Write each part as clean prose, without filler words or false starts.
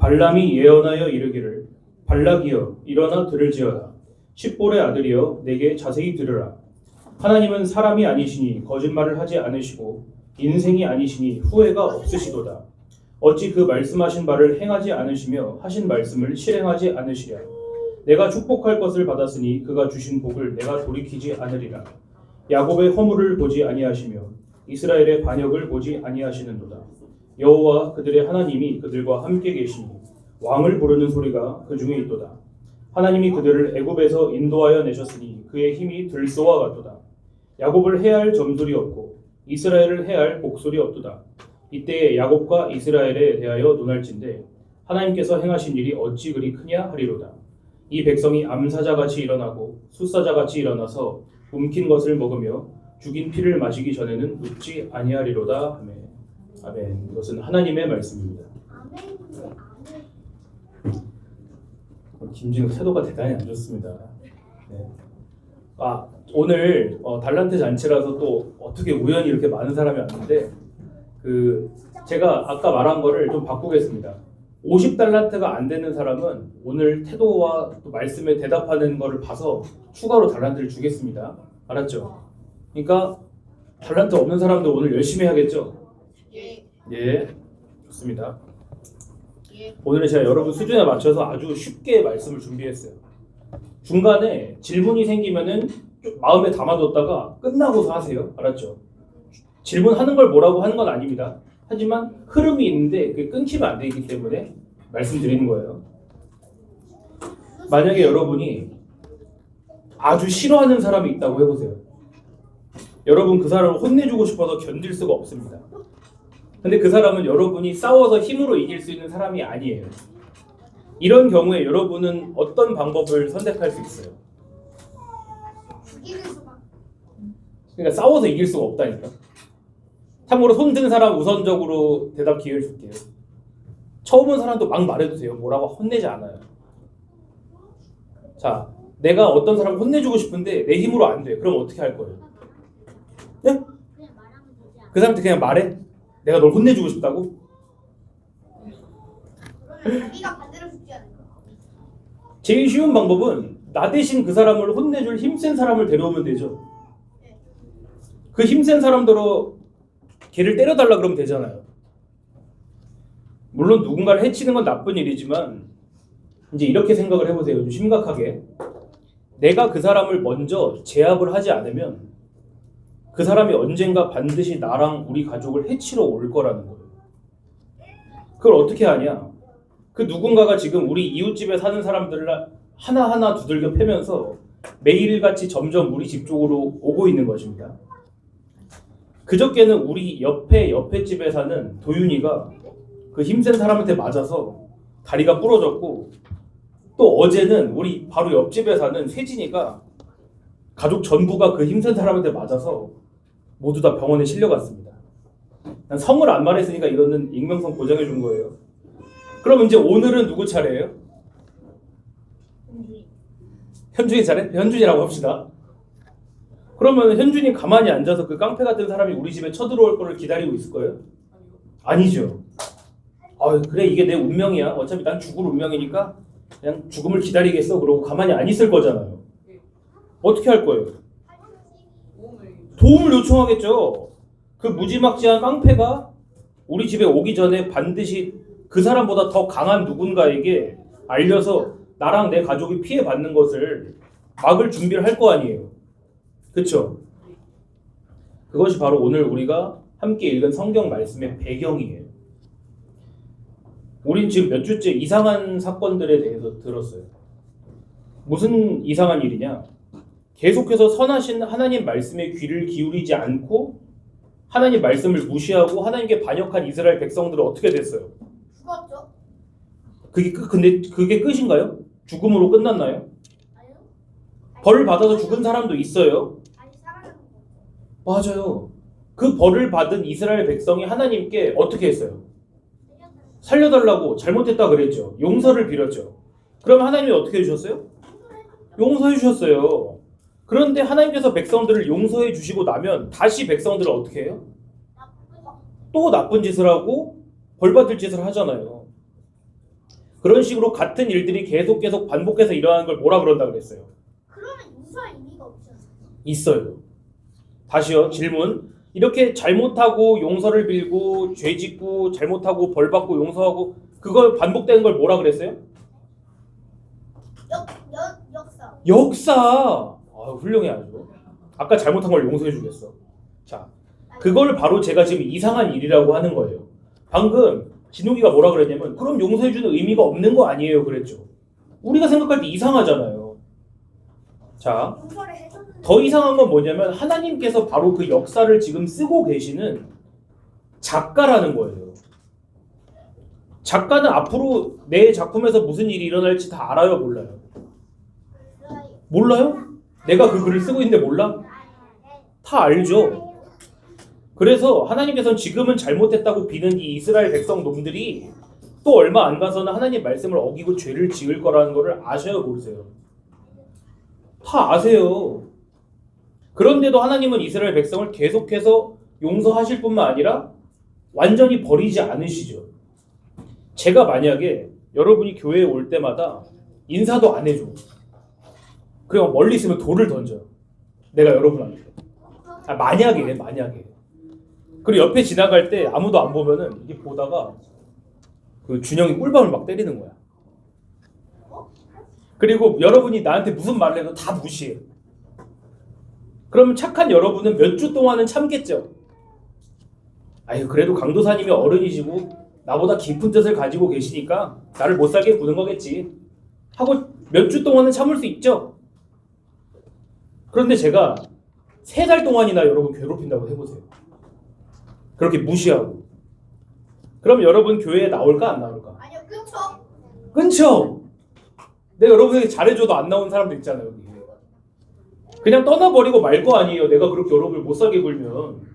발람이 예언하여 이르기를 발락이여 일어나 들을지어다. 십볼의 아들이여 내게 자세히 들으라. 하나님은 사람이 아니시니 거짓말을 하지 않으시고 인생이 아니시니 후회가 없으시도다. 어찌 그 말씀하신 바를 행하지 않으시며 하신 말씀을 실행하지 않으시랴. 내가 축복할 것을 받았으니 그가 주신 복을 내가 돌이키지 않으리라. 야곱의 허물을 보지 아니하시며 이스라엘의 반역을 보지 아니하시는도다. 여호와 그들의 하나님이 그들과 함께 계시니 왕을 부르는 소리가 그 중에 있도다. 하나님이 그들을 애굽에서 인도하여 내셨으니 그의 힘이 들소와 같도다. 야곱을 해할 점술이 없고 이스라엘을 해할 복술이 없도다. 이때에 야곱과 이스라엘에 대하여 논할진대 하나님께서 행하신 일이 어찌 그리 크냐 하리로다. 이 백성이 암사자같이 일어나고 숫사자같이 일어나서 움킨 것을 먹으며 죽인 피를 마시기 전에는 눕지 아니하리로다. 아멘. 아멘. 이것은 하나님의 말씀입니다. 김진욱 태도가 대단히 안 좋습니다. 네. 오늘 달란트 잔치라서 또 어떻게 우연히 이렇게 많은 사람이 왔는데 제가 아까 말한 거를 좀 바꾸겠습니다. 50달란트가 안 되는 사람은 오늘 태도와 또 말씀에 대답하는 거를 봐서 추가로 달란트를 주겠습니다. 알았죠? 그러니까 달란트 없는 사람들 오늘 열심히 해야겠죠? 예. 좋습니다. 오늘은 제가 여러분 수준에 맞춰서 아주 쉽게 말씀을 준비했어요. 중간에 질문이 생기면은 마음에 담아뒀다가 끝나고서 하세요. 알았죠? 질문하는 걸 뭐라고 하는 건 아닙니다. 하지만 흐름이 있는데 그게 끊기면 안 되기 때문에 말씀드리는 거예요. 만약에 여러분이 아주 싫어하는 사람이 있다고 해보세요. 여러분 그 사람을 혼내주고 싶어서 견딜 수가 없습니다. 근데 그 사람은 여러분이 싸워서 힘으로 이길 수 있는 사람이 아니에요. 이런 경우에 여러분은 어떤 방법을 선택할 수 있어요? 그러니까 싸워서 이길 수가 없다니까. 참고로 손든 사람 우선적으로 대답 기회를 줄게요. 처음 온 사람도 막 말해도 돼요. 뭐라고 혼내지 않아요. 자, 내가 어떤 사람을 혼내주고 싶은데 내 힘으로 안 돼. 그럼 어떻게 할 거예요? 네? 그 사람한테 그냥 말해? 내가 널 혼내주고 싶다고? 그러면 자기가 반대로 죽지 않을까? 제일 쉬운 방법은 나 대신 그 사람을 혼내줄 힘센 사람을 데려오면 되죠. 그 힘센 사람들로 걔를 때려달라 그러면 되잖아요. 물론 누군가를 해치는 건 나쁜 일이지만 이제 이렇게 생각을 해보세요. 좀 심각하게. 내가 그 사람을 먼저 제압을 하지 않으면 그 사람이 언젠가 반드시 나랑 우리 가족을 해치러 올 거라는 거예요. 그걸 어떻게 하냐? 그 누군가가 지금 우리 이웃집에 사는 사람들을 하나하나 두들겨 패면서 매일같이 점점 우리 집 쪽으로 오고 있는 것입니다. 그저께는 우리 옆에 집에 사는 도윤이가 그 힘센 사람한테 맞아서 다리가 부러졌고, 또 어제는 우리 바로 옆집에 사는 세진이가 가족 전부가 그 힘센 사람한테 맞아서 모두 다 병원에 실려갔습니다. 난 성을 안 말했으니까 이거는 익명성 보장해 준 거예요. 그럼 이제 오늘은 누구 차례예요? 현준이 차례? 현준이라고 합시다. 그러면 현준이 가만히 앉아서 그 깡패 같은 사람이 우리 집에 쳐들어올 거를 기다리고 있을 거예요? 아니죠. 그래 이게 내 운명이야. 어차피 난 죽을 운명이니까 그냥 죽음을 기다리겠어. 그러고 가만히 안 있을 거잖아요. 어떻게 할 거예요? 도움을 요청하겠죠. 그 무지막지한 깡패가 우리 집에 오기 전에 반드시 그 사람보다 더 강한 누군가에게 알려서 나랑 내 가족이 피해받는 것을 막을 준비를 할 거 아니에요. 그렇죠? 그것이 바로 오늘 우리가 함께 읽은 성경 말씀의 배경이에요. 우린 지금 몇 주째 이상한 사건들에 대해서 들었어요. 무슨 이상한 일이냐? 계속해서 선하신 하나님 말씀에 귀를 기울이지 않고 하나님 말씀을 무시하고 하나님께 반역한 이스라엘 백성들은 어떻게 됐어요? 죽었죠? 근데 그게 끝인가요? 죽음으로 끝났나요? 아니요. 벌을 받아서 죽은 사람도 있어요. 아니 살아나는 거. 맞아요. 그 벌을 받은 이스라엘 백성이 하나님께 어떻게 했어요? 살려달라고 잘못했다 그랬죠. 용서를 빌었죠. 그럼 하나님이 어떻게 해주셨어요? 용서해 주셨어요. 그런데 하나님께서 백성들을 용서해 주시고 나면 다시 백성들을 어떻게 해요? 또 나쁜 짓을 하고 벌 받을 짓을 하잖아요. 그런 식으로 같은 일들이 계속 반복해서 일어나는 걸 뭐라 그런다 그랬어요? 그러면 유사할 의미가 없잖아. 있어요. 다시요. 질문. 이렇게 잘못하고 용서를 빌고 죄 짓고 잘못하고 벌 받고 용서하고 그걸 반복되는 걸 뭐라 그랬어요? 역사. 역사. 아, 훌륭해 아주. 아까 잘못한 걸 용서해 주겠어. 자, 그걸 바로 제가 지금 이상한 일이라고 하는 거예요. 방금 진욱이가 뭐라 그랬냐면 그럼 용서해 주는 의미가 없는 거 아니에요 그랬죠. 우리가 생각할 때 이상하잖아요. 자, 용서를 해줬는데. 더 이상한 건 뭐냐면 하나님께서 바로 그 역사를 지금 쓰고 계시는 작가라는 거예요. 작가는 앞으로 내 작품에서 무슨 일이 일어날지 다 알아요, 몰라요? 몰라요? 내가 그 글을 쓰고 있는데 몰라? 다 알죠. 그래서 하나님께서는 지금은 잘못했다고 비는 이 이스라엘 백성 놈들이 또 얼마 안 가서는 하나님 말씀을 어기고 죄를 지을 거라는 거를 아셔요, 모르세요? 다 아세요. 그런데도 하나님은 이스라엘 백성을 계속해서 용서하실 뿐만 아니라 완전히 버리지 않으시죠. 제가 만약에 여러분이 교회에 올 때마다 인사도 안 해줘. 그냥 멀리 있으면 돌을 던져. 내가 여러분한테. 만약에. 그리고 옆에 지나갈 때 아무도 안 보면은 이게 보다가 그 준영이 꿀밤을 막 때리는 거야. 그리고 여러분이 나한테 무슨 말을 해도 다 무시해. 그러면 착한 여러분은 몇 주 동안은 참겠죠. 아유, 그래도 강도사님이 어른이시고 나보다 깊은 뜻을 가지고 계시니까 나를 못 살게 구는 거겠지 하고 몇 주 동안은 참을 수 있죠. 그런데 제가 3달 동안이나 여러분 괴롭힌다고 해보세요. 그렇게 무시하고. 그럼 여러분 교회에 나올까 안 나올까? 아니요, 끊죠. 내가 여러분에게 잘해줘도 안 나오는 사람도 있잖아요. 여기. 그냥 떠나버리고 말 거 아니에요. 내가 그렇게 여러분을 못 살게 굴면.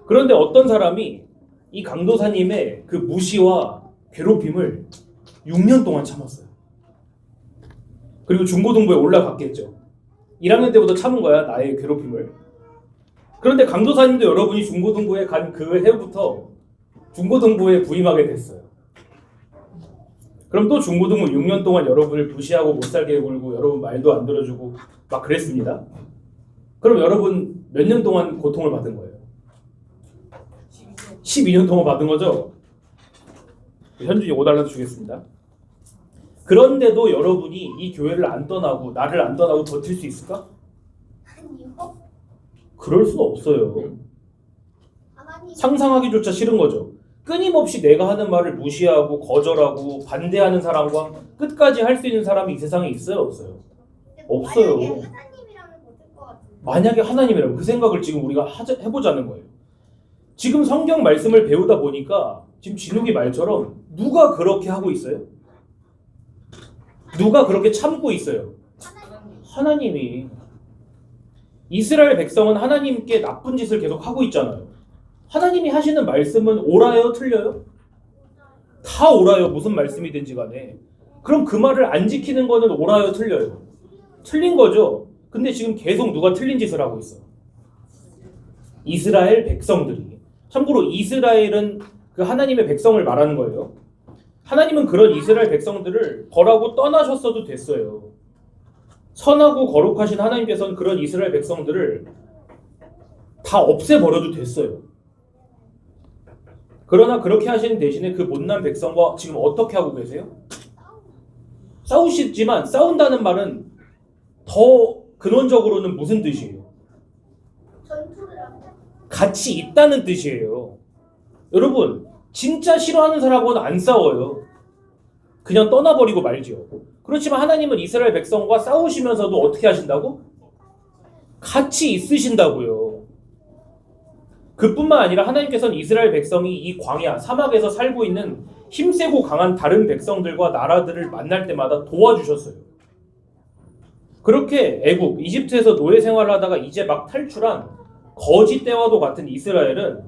그런데 어떤 사람이 이 강도사님의 그 무시와 괴롭힘을 6년 동안 참았어요. 그리고 중고등부에 올라갔겠죠. 1학년 때부터 참은 거야, 나의 괴롭힘을. 그런데 강도사님도 여러분이 중고등부에 간 그 해부터 중고등부에 부임하게 됐어요. 그럼 또 중고등부 6년 동안 여러분을 무시하고 못 살게 굴고 여러분 말도 안 들어주고 막 그랬습니다. 그럼 여러분 몇 년 동안 고통을 받은 거예요? 12년 동안 받은 거죠? 현준이 5달러 주겠습니다. 그런데도 여러분이 이 교회를 안 떠나고 나를 안 떠나고 버틸 수 있을까? 아니요. 그럴 수 없어요. 하나님. 상상하기조차 싫은 거죠. 끊임없이 내가 하는 말을 무시하고 거절하고 반대하는 사람과 끝까지 할 수 있는 사람이 이 세상에 있어요, 없어요? 없어요. 만약에 하나님이라면 못할 것 같은데. 만약에 하나님이라면 그 생각을 지금 우리가 해보자는 거예요. 지금 성경 말씀을 배우다 보니까 지금 진욱이 말처럼 누가 그렇게 하고 있어요? 누가 그렇게 참고 있어요? 하나님이. 이스라엘 백성은 하나님께 나쁜 짓을 계속 하고 있잖아요. 하나님이 하시는 말씀은 옳아요, 틀려요? 다 옳아요. 무슨 말씀이든지 간에. 그럼 그 말을 안 지키는 거는 옳아요, 틀려요? 틀린 거죠. 근데 지금 계속 누가 틀린 짓을 하고 있어? 이스라엘 백성들이. 참고로 이스라엘은 그 하나님의 백성을 말하는 거예요. 하나님은 그런 이스라엘 백성들을 벌하고 떠나셨어도 됐어요. 선하고 거룩하신 하나님께서는 그런 이스라엘 백성들을 다 없애버려도 됐어요. 그러나 그렇게 하시는 대신에 그 못난 백성과 지금 어떻게 하고 계세요? 싸우시지만 싸운다는 말은 더 근원적으로는 무슨 뜻이에요? 전투를 한다. 같이 있다는 뜻이에요. 여러분, 진짜 싫어하는 사람하고는 안 싸워요. 그냥 떠나버리고 말지요. 그렇지만 하나님은 이스라엘 백성과 싸우시면서도 어떻게 하신다고? 같이 있으신다고요. 그뿐만 아니라 하나님께서는 이스라엘 백성이 이 광야, 사막에서 살고 있는 힘세고 강한 다른 백성들과 나라들을 만날 때마다 도와주셨어요. 그렇게 애국, 이집트에서 노예 생활을 하다가 이제 막 탈출한 거지 때와도 같은 이스라엘은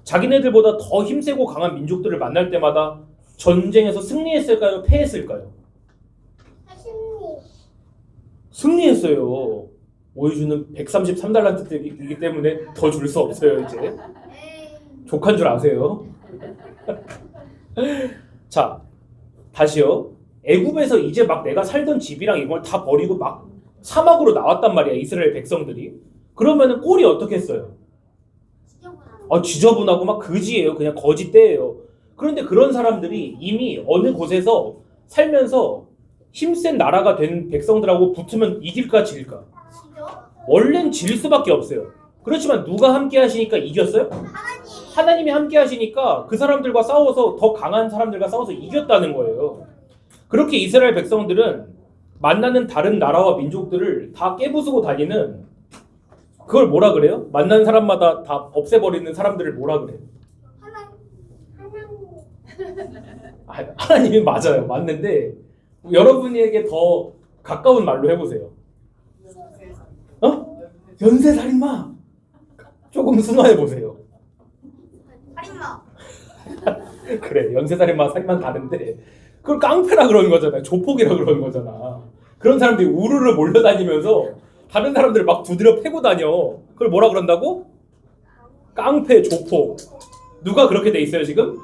자기네들보다 더 힘세고 강한 민족들을 만날 때마다 전쟁에서 승리했을까요? 패했을까요? 승리했어요. 오이주는 133달란트이기 때문에 더 줄 수 없어요. 이제 에이. 족한 줄 아세요? 자, 다시요. 애굽에서 이제 막 내가 살던 집이랑 이걸 다 버리고 막 사막으로 나왔단 말이야. 이스라엘 백성들이. 그러면은 꼴이 어떻게 했어요? 지저분하고 막 그지예요. 그냥 거짓대예요. 그런데 그런 사람들이 이미 어느 곳에서 살면서 힘센 나라가 된 백성들하고 붙으면 이길까 질까? 원래는 질 수밖에 없어요. 그렇지만 누가 함께 하시니까 이겼어요? 하나님이 함께 하시니까 그 사람들과 싸워서 더 강한 사람들과 싸워서 이겼다는 거예요. 그렇게 이스라엘 백성들은 만나는 다른 나라와 민족들을 다 깨부수고 다니는, 그걸 뭐라 그래요? 만나는 사람마다 다 없애버리는 사람들을 뭐라 그래요? 하나님이 맞아요. 맞는데 여러분에게 더 가까운 말로 해보세요. 연쇄살인마. 조금 순화해보세요. 살인마. 그래, 연쇄살인마 살인마는 다른데 그걸 깡패라 그러는 거잖아요. 조폭이라 그러는 거잖아. 그런 사람들이 우르르 몰려다니면서 다른 사람들을 막 두드려 패고 다녀. 그걸 뭐라 그런다고? 깡패, 조폭. 누가 그렇게 돼 있어요 지금?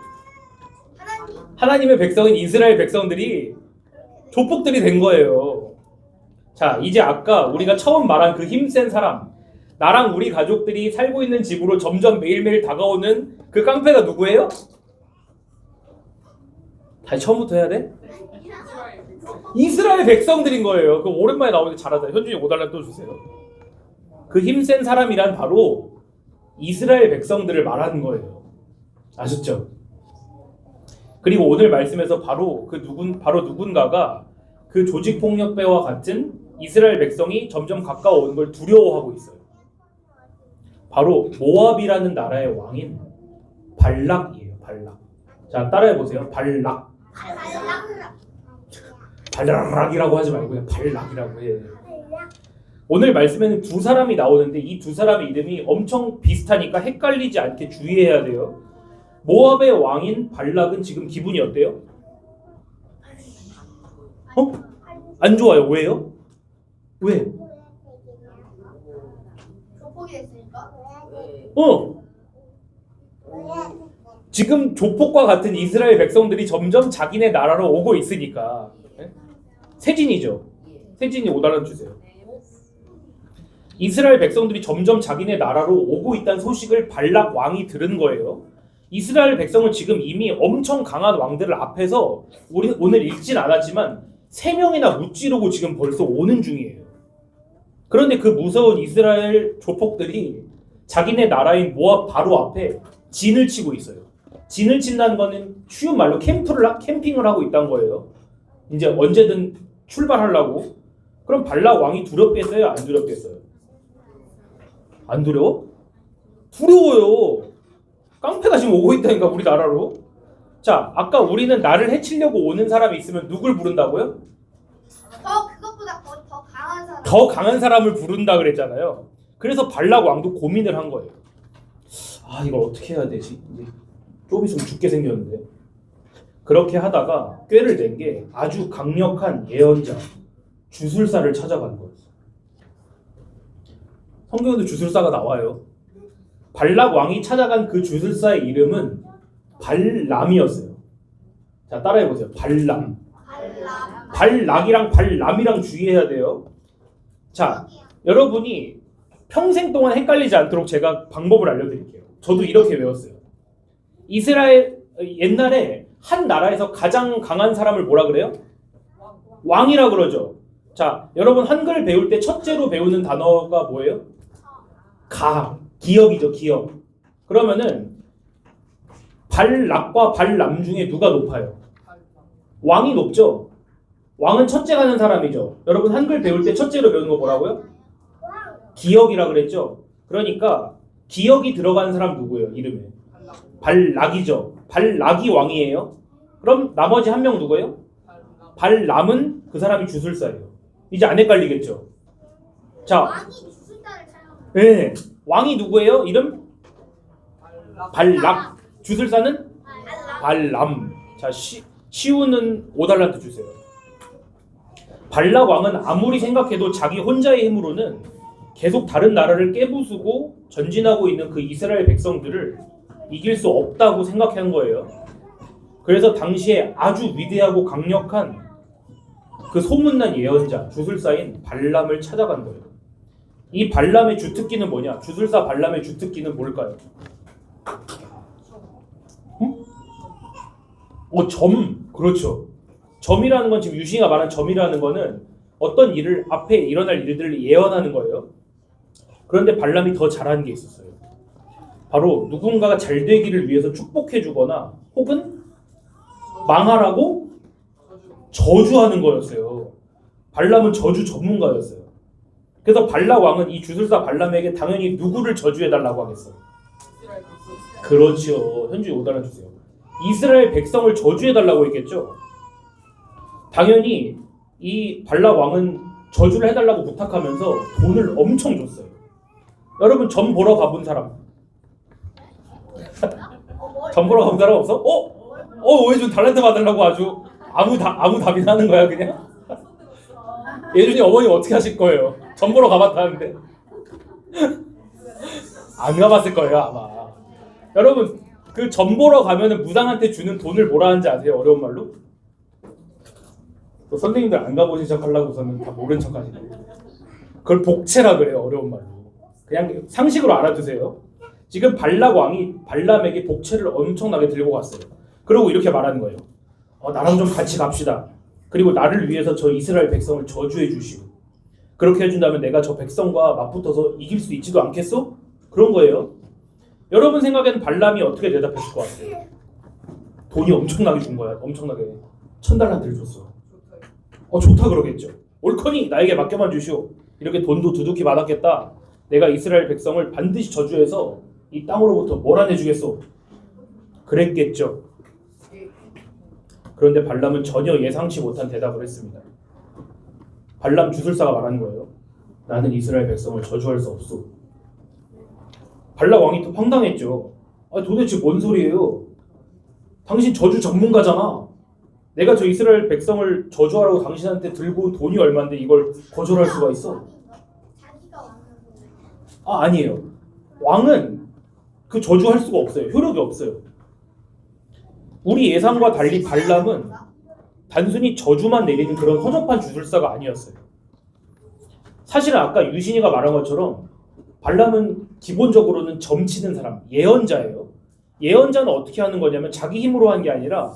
하나님의 백성인 이스라엘 백성들이 조폭들이 된 거예요. 자, 이제 아까 우리가 처음 말한 그 힘센 사람, 나랑 우리 가족들이 살고 있는 집으로 점점 매일매일 다가오는 그 깡패가 누구예요? 다시 처음부터 해야 돼? 이스라엘 백성들인 거예요. 그 오랜만에 나오는데 잘하다. 현준이 5달러 또 주세요. 그 힘센 사람이란 바로 이스라엘 백성들을 말하는 거예요. 아셨죠? 그리고 오늘 말씀에서 바로 누군가가 그 조직폭력배와 같은 이스라엘 백성이 점점 가까워오는 걸 두려워하고 있어요. 바로 모압이라는 나라의 왕인 발락이에요. 발락. 자, 따라해보세요. 발락. 발락이라고 하지 말고 그냥 발락이라고 해. 오늘 말씀에는 두 사람이 나오는데 이 두 사람의 이름이 엄청 비슷하니까 헷갈리지 않게 주의해야 돼요. 모압의 왕인 발락은 지금 기분이 어때요? 안 좋아요. 왜요? 왜? 조폭이 됐으니까. 지금 조폭과 같은 이스라엘 백성들이 점점 자기네 나라로 오고 있으니까. 세진이죠. 세진이 5달러 주세요. 이스라엘 백성들이 점점 자기네 나라로 오고 있다는 소식을 발락 왕이 들은 거예요. 이스라엘 백성을 지금 이미 엄청 강한 왕들을 앞에서 우리 오늘 읽진 않았지만 3명이나 무찌르고 지금 벌써 오는 중이에요. 그런데 그 무서운 이스라엘 조폭들이 자기네 나라인 모압 바로 앞에 진을 치고 있어요. 진을 친다는 거는 쉬운 말로 캠핑을 하고 있다는 거예요. 이제 언제든 출발하려고. 그럼 발락 왕이 두렵겠어요? 안 두렵겠어요? 안 두려워? 두려워요. 깡패가 지금 오고 있다니까 우리나라로. 자, 아까 우리는 나를 해치려고 오는 사람이 있으면 누굴 부른다고요? 그것보다 더 강한 사람. 더 강한 사람을 부른다 그랬잖아요. 그래서 발락 왕도 고민을 한 거예요. 이걸 어떻게 해야 되지? 좀 있으면 죽게 생겼는데. 그렇게 하다가 꾀를 낸 게 아주 강력한 예언자 주술사를 찾아간 거예요. 성경에도 주술사가 나와요. 발락 왕이 찾아간 그 주술사의 이름은 발람이었어요. 자, 따라해보세요. 발람. 발락이랑 발람이랑 주의해야 돼요. 자, 여러분이 평생 동안 헷갈리지 않도록 제가 방법을 알려드릴게요. 저도 이렇게 외웠어요. 이스라엘 옛날에 한 나라에서 가장 강한 사람을 뭐라 그래요? 왕이라 그러죠. 자, 여러분 한글 배울 때 첫째로 배우는 단어가 뭐예요? 기역이죠. 기역. 그러면은 발락과 발람 중에 누가 높아요? 왕이 높죠. 왕은 첫째 가는 사람이죠. 여러분 한글 배울 때 첫째로 배우는 거 뭐라고요? 기역이라 그랬죠. 그러니까 기역이 들어간 사람 누구예요? 이름에 발락이죠. 발락이 왕이에요. 그럼 나머지 한 명 누구예요? 발람은 그 사람이 주술사예요. 이제 안 헷갈리겠죠? 자, 왕이 주술사를 찾아간. 네, 왕이 누구예요? 이름 발락. 주술사는 발람. 자, 시우는 5달란트 주세요. 발락 왕은 아무리 생각해도 자기 혼자의 힘으로는 계속 다른 나라를 깨부수고 전진하고 있는 그 이스라엘 백성들을 이길 수 없다고 생각한 거예요. 그래서 당시에 아주 위대하고 강력한 그 소문난 예언자 주술사인 발람을 찾아간 거예요. 이 발람의 주특기는 뭐냐? 주술사 발람의 주특기는 뭘까요? 그렇죠. 점이라는 건 지금 유신이가 말한 점이라는 거는 어떤 일을 앞에 일어날 일들을 예언하는 거예요. 그런데 발람이 더 잘하는 게 있었어요. 바로 누군가가 잘 되기를 위해서 축복해 주거나 혹은 망하라고 저주하는 거였어요. 발람은 저주 전문가였어요. 그래서 발람 왕은 이 주술사 발람에게 당연히 누구를 저주해 달라고 하겠어요. 그렇죠. 현주에 5달러 주세요. 이스라엘 백성을 저주해 달라고 했겠죠. 당연히 이 발람 왕은 저주를 해달라고 부탁하면서 돈을 엄청 줬어요. 여러분 점 보러 가본 사람? 점 보러 가본 사람 없어? 왜 좀 달란트 받으려고 아주 아무 답이나 하는 거야 그냥? 예준이 어머니 어떻게 하실 거예요? 점 보러 가봤다는데 안 가봤을 거예요 아마. 여러분 그 점 보러 가면은 무당한테 주는 돈을 뭐라 하는지 아세요? 어려운 말로? 또 선생님들 안 가보신 척 하려고서는 다 모른 척 하시고 그걸 복채라 그래요. 어려운 말로. 그냥 상식으로 알아두세요. 지금 발락 왕이 발람에게 복채를 엄청나게 들고 갔어요. 그리고 이렇게 말하는 거예요. 나랑 좀 같이 갑시다. 그리고 나를 위해서 저 이스라엘 백성을 저주해 주시오. 그렇게 해준다면 내가 저 백성과 맞붙어서 이길 수 있지도 않겠소? 그런 거예요. 여러분 생각에는 발람이 어떻게 대답했을 것 같아요? 돈이 엄청나게 준 거야. 엄청나게 1000달란트를 줬어. 좋다 그러겠죠. 옳거니 나에게 맡겨만 주시오. 이렇게 돈도 두둑히 받았겠다. 내가 이스라엘 백성을 반드시 저주해서 이 땅으로부터 몰아내주겠소. 그랬겠죠. 그런데 발람은 전혀 예상치 못한 대답을 했습니다. 발람 주술사가 말하는 거예요. 나는 이스라엘 백성을 저주할 수 없소. 발람 왕이 또 황당했죠. 도대체 뭔 소리예요? 당신 저주 전문가잖아. 내가 저 이스라엘 백성을 저주하라고 당신한테 들고 온 돈이 얼마인데 이걸 거절할 수가 있어? 아니에요. 왕은 그 저주할 수가 없어요. 효력이 없어요. 우리 예상과 달리 발람은 단순히 저주만 내리는 그런 허접한 주술사가 아니었어요. 사실은 아까 유신이가 말한 것처럼 발람은 기본적으로는 점치는 사람, 예언자예요. 예언자는 어떻게 하는 거냐면 자기 힘으로 하는 게 아니라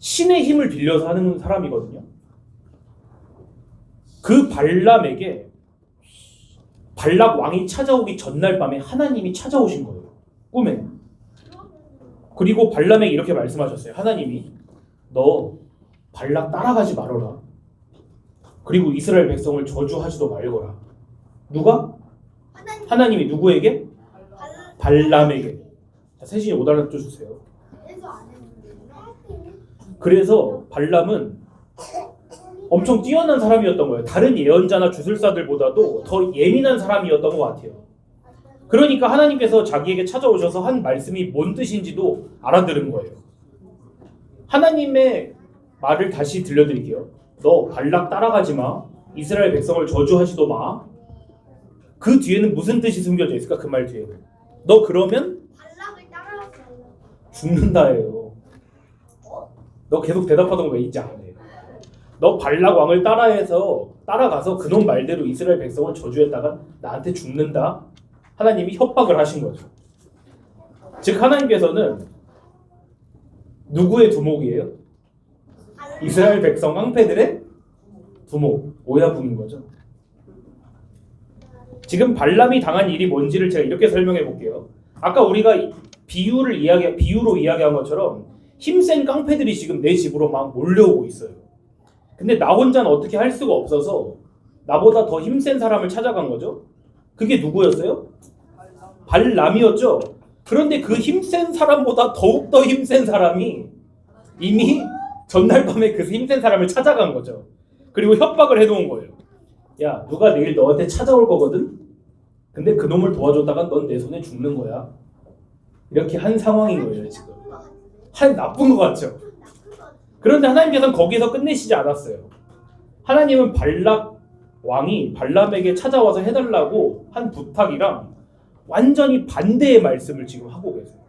신의 힘을 빌려서 하는 사람이거든요. 그 발람에게 발락 왕이 찾아오기 전날 밤에 하나님이 찾아오신 거예요. 꿈에. 그리고 발람에게 이렇게 말씀하셨어요. 하나님이 너 발락 따라가지 말어라. 그리고 이스라엘 백성을 저주하지도 말거라. 누가? 하나님이 누구에게? 발람에게. 자, 세신이 5달러 주세요. 그래서 발람은 엄청 뛰어난 사람이었던 거예요. 다른 예언자나 주술사들보다도 더 예민한 사람이었던 것 같아요. 그러니까 하나님께서 자기에게 찾아오셔서 한 말씀이 뭔 뜻인지도 알아들은 거예요. 하나님의 말을 다시 들려드릴게요. 너 발락 따라가지 마. 이스라엘 백성을 저주하지도 마. 그 뒤에는 무슨 뜻이 숨겨져 있을까? 그 말 뒤에는. 너 그러면 발락을 따라가서 죽는다예요. 너 계속 대답하던 거 왜 이제 안 해? 너 발락 왕을 따라가서 그놈 말대로 이스라엘 백성을 저주했다가 나한테 죽는다. 하나님이 협박을 하신 거죠. 즉 하나님께서는 누구의 두목이에요? 이스라엘 백성 깡패들의 두목, 오야붕인 거죠. 지금 발람이 당한 일이 뭔지를 제가 이렇게 설명해 볼게요. 아까 우리가 비유로 이야기한 것처럼 힘센 깡패들이 지금 내 집으로 막 몰려오고 있어요. 근데 나 혼자는 어떻게 할 수가 없어서 나보다 더 힘센 사람을 찾아간 거죠. 그게 누구였어요? 발람이었죠. 그런데 그 힘센 사람보다 더욱더 힘센 사람이 이미 전날 밤에 그 힘센 사람을 찾아간 거죠. 그리고 협박을 해놓은 거예요. 야, 누가 내일 너한테 찾아올 거거든? 근데 그 놈을 도와줬다가 넌 내 손에 죽는 거야. 이렇게 한 상황인 거예요 지금. 나쁜 것 같죠? 그런데 하나님께서는 거기서 끝내시지 않았어요. 하나님은 발락 왕이 발람에게 찾아와서 해달라고 한 부탁이랑 완전히 반대의 말씀을 지금 하고 계세요.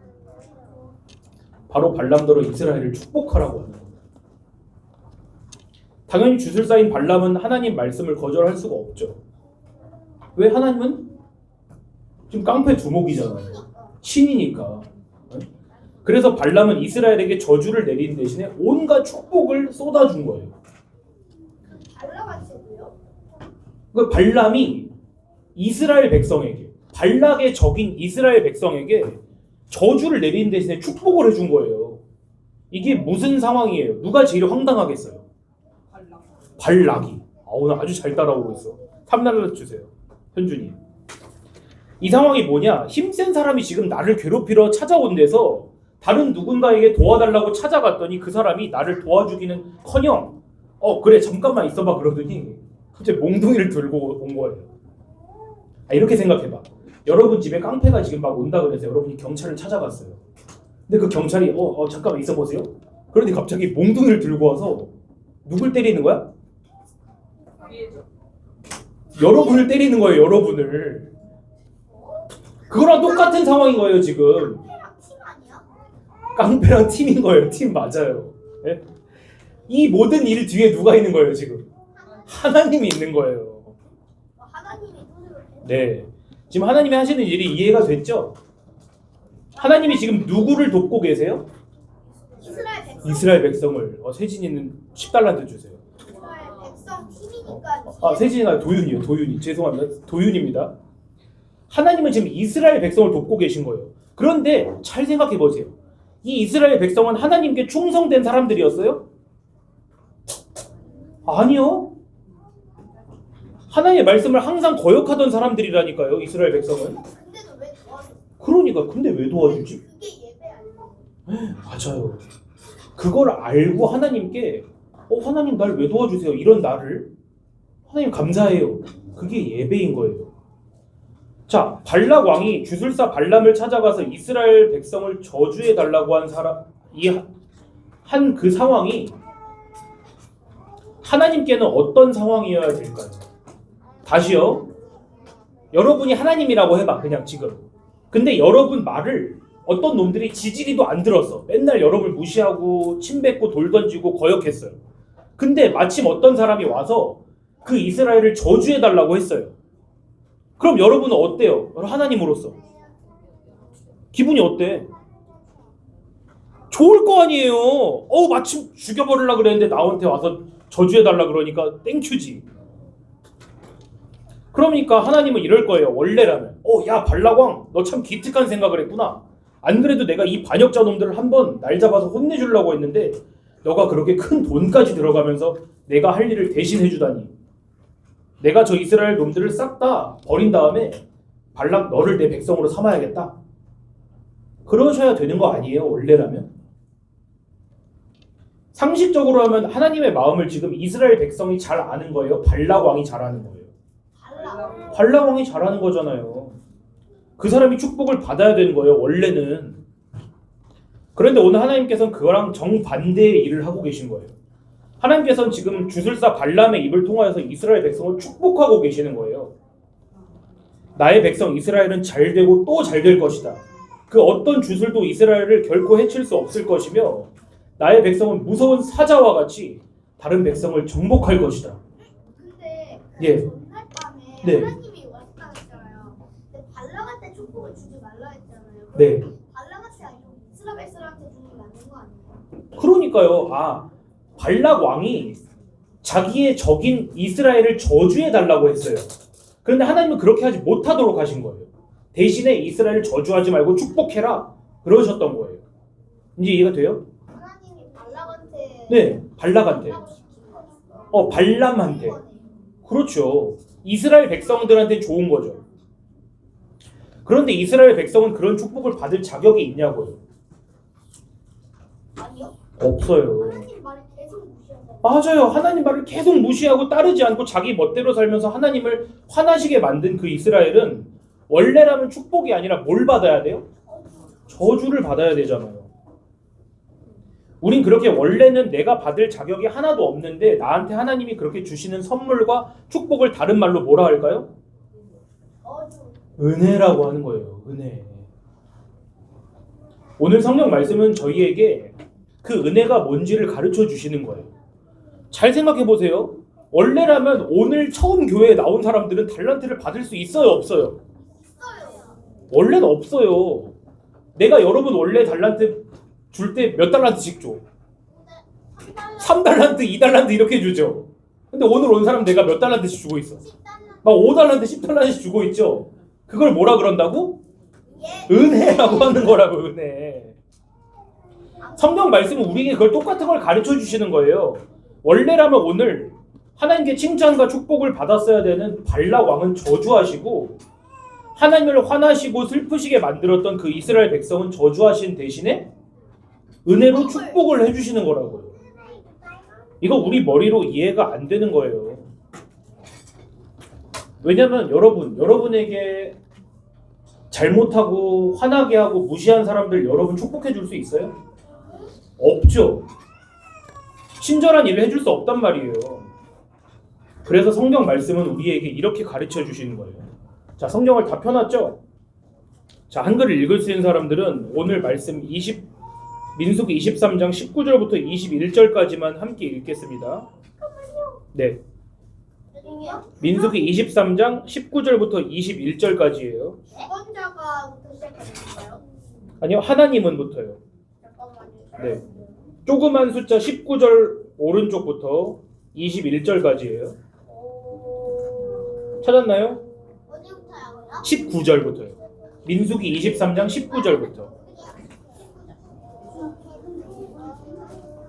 바로 발람더러 이스라엘을 축복하라고 하는 겁니다. 당연히 주술사인 발람은 하나님 말씀을 거절할 수가 없죠. 왜? 하나님은 지금 깡패 두목이잖아요. 신이니까. 그래서 발람은 이스라엘에게 저주를 내린 대신에 온갖 축복을 쏟아준 거예요. 발라가지고요? 그 발람이 이스라엘 백성에게, 발락의 적인 이스라엘 백성에게 저주를 내린 대신에 축복을 해준 거예요. 이게 무슨 상황이에요? 누가 제일 황당하겠어요? 발락이. 오늘 아주 잘 따라오고 있어. 3날라 주세요. 현준이. 이 상황이 뭐냐? 힘센 사람이 지금 나를 괴롭히러 찾아온 데서 다른 누군가에게 도와달라고 찾아갔더니 그 사람이 나를 도와주기는커녕 그래 잠깐만 있어봐 그러더니 갑자기 몽둥이를 들고 온 거예요. 이렇게 생각해봐. 여러분 집에 깡패가 지금 막 온다 그래서 여러분이 경찰을 찾아갔어요. 근데 그 경찰이 잠깐만 있어보세요. 그러더니 갑자기 몽둥이를 들고 와서 누굴 때리는 거야? 여러분을 때리는 거예요. 여러분을. 그거랑 똑같은 상황인 거예요 지금. 깡패랑 팀 아니야? 깡패랑 팀인 거예요. 팀 맞아요. 네? 이 모든 일 뒤에 누가 있는 거예요 지금? 하나님이 있는 거예요. 하나님이 눈으로 네, 지금 하나님이 하시는 일이 이해가 됐죠? 하나님이 지금 누구를 돕고 계세요? 이스라엘 백성. 이스라엘 백성을. 세진이는 10달란트 주세요. 이스라엘 백성 팀이니까. 세진이가 도윤이요. 도윤이. 죄송합니다. 도윤입니다. 하나님은 지금 이스라엘 백성을 돕고 계신 거예요. 그런데 잘 생각해 보세요. 이 이스라엘 백성은 하나님께 충성된 사람들이었어요? 아니요. 하나님의 말씀을 항상 거역하던 사람들이라니까요. 이스라엘 백성은. 근데도 왜 도와줘? 그러니까 근데 왜 도와주지? 그게 예배 아니야? 맞아요. 그걸 알고 하나님께 하나님 날 왜 도와주세요? 이런 나를 하나님 감사해요. 그게 예배인 거예요. 자, 발락 왕이 주술사 발람을 찾아가서 이스라엘 백성을 저주해 달라고 한 사람 한 그 상황이 하나님께는 어떤 상황이어야 될까요? 다시요. 여러분이 하나님이라고 해봐 그냥 지금. 근데 여러분 말을 어떤 놈들이 지지리도 안 들었어. 맨날 여러분을 무시하고 침뱉고 돌 던지고 거역했어요. 근데 마침 어떤 사람이 와서 그 이스라엘을 저주해 달라고 했어요. 그럼 여러분은 어때요? 하나님으로서 기분이 어때? 좋을 거 아니에요. 마침 죽여버리려고 그랬는데 나한테 와서 저주해달라 그러니까 땡큐지. 그러니까 하나님은 이럴 거예요. 원래라면 야 발락왕 너 참 기특한 생각을 했구나. 안 그래도 내가 이 반역자 놈들을 한번 날 잡아서 혼내주려고 했는데 너가 그렇게 큰 돈까지 들어가면서 내가 할 일을 대신 해주다니. 내가 저 이스라엘 놈들을 싹 다 버린 다음에 발락 너를 내 백성으로 삼아야겠다. 그러셔야 되는 거 아니에요? 원래라면. 상식적으로 하면 하나님의 마음을 지금 이스라엘 백성이 잘 아는 거예요? 발락 왕이 잘 아는 거예요? 발락 왕이 잘 아는 거잖아요. 그 사람이 축복을 받아야 되는 거예요. 원래는. 그런데 오늘 하나님께서는 그거랑 정반대의 일을 하고 계신 거예요. 하나님께서는 지금 주술사 발람의 입을 통하여서 이스라엘 백성을 축복하고 계시는 거예요. 나의 백성 이스라엘은 잘 되고 또 잘 될 것이다. 그 어떤 주술도 이스라엘을 결코 해칠 수 없을 것이며 나의 백성은 무서운 사자와 같이 다른 백성을 정복할 것이다. 근데 예. 전날 밤에 네. 하나님이 왔다 했잖아요. 근데 발락한테 축복을 주지 말라 했잖아요. 네. 발락한테 아니고 이스라엘 사람한테 주는 게 맞는 거 아니에요? 그러니까요. 발락 왕이 자기의 적인 이스라엘을 저주해 달라고 했어요. 그런데 하나님은 그렇게 하지 못하도록 하신 거예요. 대신에 이스라엘을 저주하지 말고 축복해라 그러셨던 거예요. 이제 이해가 돼요? 하나님이 발락한테 네, 발락한테. 발람한테. 그렇죠. 이스라엘 백성들한테 좋은 거죠. 그런데 이스라엘 백성은 그런 축복을 받을 자격이 있냐고요? 아니요. 없어요. 하나님 말을 계속 무시한다. 맞아요. 하나님 말을 계속 무시하고 따르지 않고 자기 멋대로 살면서 하나님을 화나시게 만든 그 이스라엘은 원래라면 축복이 아니라 뭘 받아야 돼요? 저주를 받아야 되잖아요. 우린 그렇게 원래는 내가 받을 자격이 하나도 없는데 나한테 하나님이 그렇게 주시는 선물과 축복을 다른 말로 뭐라 할까요? 은혜라고 하는 거예요. 은혜. 오늘 성경 말씀은 저희에게 그 은혜가 뭔지를 가르쳐 주시는 거예요. 잘 생각해 보세요. 원래라면 오늘 처음 교회에 나온 사람들은 달란트를 받을 수 있어요, 없어요? 원래는 없어요. 내가 여러분 원래 달란트 줄 때 몇 달란트씩 줘? 3달란트, 2달란트 이렇게 주죠. 근데 오늘 온 사람 내가 몇 달란트씩 주고 있어? 막 5달란트, 10달란트씩 주고 있죠. 그걸 뭐라 그런다고? 은혜라고 하는 거라고, 은혜. 성경 말씀은 우리에게 그걸 똑같은 걸 가르쳐 주시는 거예요. 원래라면 오늘 하나님께 칭찬과 축복을 받았어야 되는 발락 왕은 저주하시고 하나님을 화나시고 슬프시게 만들었던 그 이스라엘 백성은 저주하신 대신에 은혜로 축복을 해주시는 거라고요. 이거 우리 머리로 이해가 안 되는 거예요. 왜냐면 여러분에게 잘못하고 화나게 하고 무시한 사람들 여러분 축복해 줄 수 있어요? 없죠. 친절한 일을 해줄 수 없단 말이에요. 그래서 성경 말씀은 우리에게 이렇게 가르쳐 주시는 거예요. 자, 성경을 다 펴놨죠? 자, 한글을 읽을 수 있는 사람들은 오늘 말씀 민수기 23장 19절부터 21절까지만 함께 읽겠습니다. 네. 민수기 23장 19절부터 21절까지예요. 주권자가부터 시작하는 거예요? 아니요, 하나님은부터요. 잠깐만요. 네. 조그만 숫자 19절 오른쪽부터 21절까지예요. 찾았나요? 어디부터요? 19절부터요. 민수기 23장 19절부터.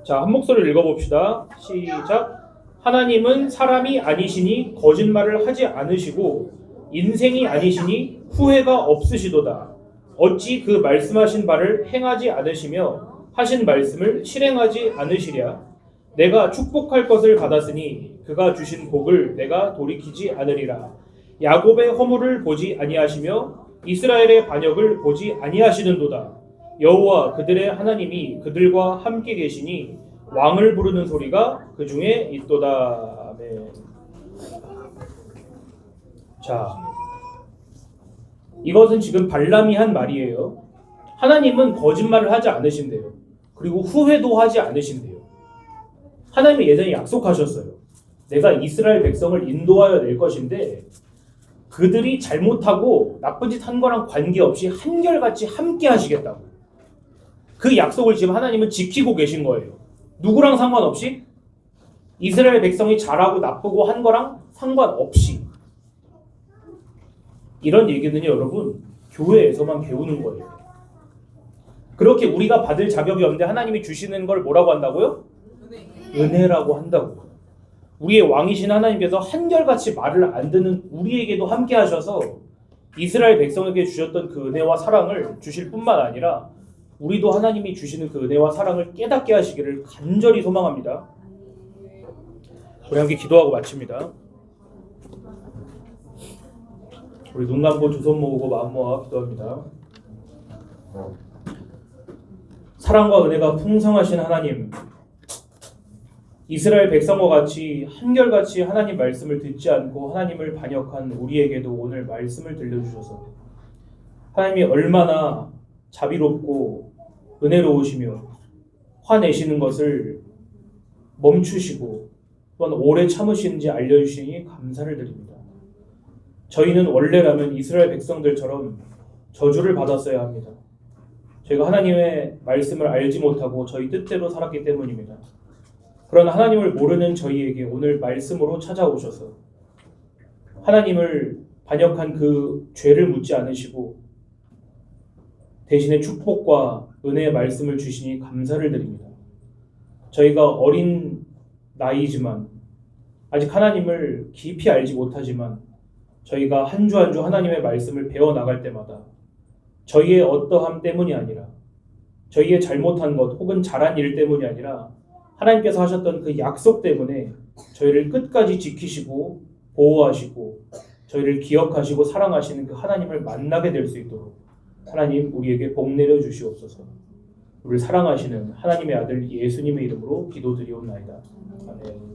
자, 한 목소리를 읽어봅시다. 시작. 하나님은 사람이 아니시니 거짓말을 하지 않으시고 인생이 아니시니 후회가 없으시도다. 어찌 그 말씀하신 바를 행하지 않으시며 하신 말씀을 실행하지 않으시랴. 내가 축복할 것을 받았으니 그가 주신 복을 내가 돌이키지 않으리라. 야곱의 허물을 보지 아니하시며 이스라엘의 반역을 보지 아니하시는도다. 여호와 그들의 하나님이 그들과 함께 계시니 왕을 부르는 소리가 그 중에 있도다. 아멘. 자, 이것은 지금 발람이 한 말이에요. 하나님은 거짓말을 하지 않으신대요. 그리고 후회도 하지 않으신대요. 하나님이 예전에 약속하셨어요. 내가 이스라엘 백성을 인도하여 낼 것인데 그들이 잘못하고 나쁜 짓 한 거랑 관계없이 한결같이 함께 하시겠다고. 그 약속을 지금 하나님은 지키고 계신 거예요. 누구랑 상관없이? 이스라엘 백성이 잘하고 나쁘고 한 거랑 상관없이. 이런 얘기는요, 여러분, 교회에서만 배우는 거예요. 그렇게 우리가 받을 자격이 없는데 하나님이 주시는 걸 뭐라고 한다고요? 은혜라고 한다고요. 우리의 왕이신 하나님께서 한결같이 말을 안 듣는 우리에게도 함께 하셔서 이스라엘 백성에게 주셨던 그 은혜와 사랑을 주실 뿐만 아니라 우리도 하나님이 주시는 그 은혜와 사랑을 깨닫게 하시기를 간절히 소망합니다. 우리 함께 기도하고 마칩니다. 우리 눈 감고 두 손 모으고 마음 모아 기도합니다. 사랑과 은혜가 풍성하신 하나님, 이스라엘 백성과 같이 한결같이 하나님 말씀을 듣지 않고 하나님을 반역한 우리에게도 오늘 말씀을 들려주셔서 하나님이 얼마나 자비롭고 은혜로우시며 화내시는 것을 멈추시고 또한 오래 참으시는지 알려주시니 감사를 드립니다. 저희는 원래라면 이스라엘 백성들처럼 저주를 받았어야 합니다. 저희가 하나님의 말씀을 알지 못하고 저희 뜻대로 살았기 때문입니다. 그러나 하나님을 모르는 저희에게 오늘 말씀으로 찾아오셔서 하나님을 반역한 그 죄를 묻지 않으시고 대신에 축복과 은혜의 말씀을 주시니 감사를 드립니다. 저희가 어린 나이지만 아직 하나님을 깊이 알지 못하지만 저희가 한 주 한 주 하나님의 말씀을 배워나갈 때마다 저희의 어떠함 때문이 아니라 저희의 잘못한 것 혹은 잘한 일 때문이 아니라 하나님께서 하셨던 그 약속 때문에 저희를 끝까지 지키시고 보호하시고 저희를 기억하시고 사랑하시는 그 하나님을 만나게 될 수 있도록 하나님 우리에게 복 내려 주시옵소서. 우리를 사랑하시는 하나님의 아들 예수님의 이름으로 기도드리옵나이다. 아멘.